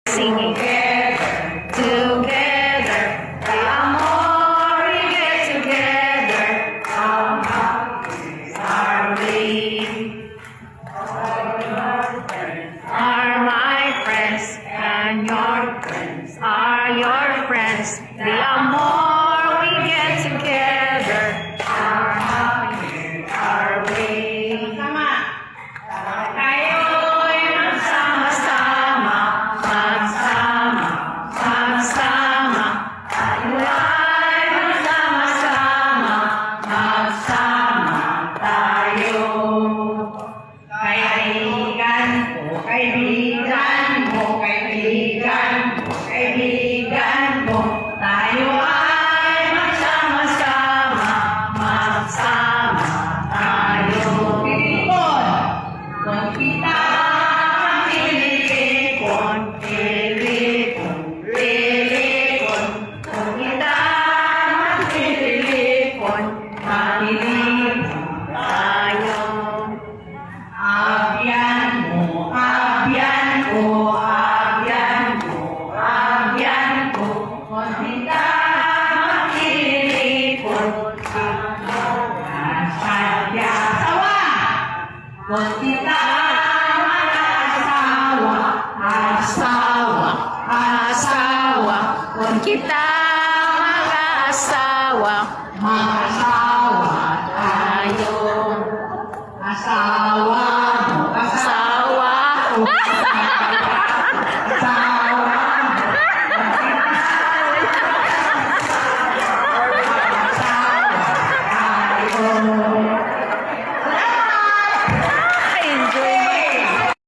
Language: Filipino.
Singing together, the more we get together, how happy are we? Are my friends and your friends are your friends. The more we get together, how happy are we? Tayo'y magsama-sama, magsama. Tayo ay magsama-sama, magsama tayo. Kaibigan mo, tayo ay magsama-sama, magsama tayo. Pilipon, kung kita ang pilipon, kung kita ang pilipon, malilipon tayo. Abyan mo, kung kita makilipon, kung kita mag-asawa, kung kita mag-asawa tayo. Asawa mo,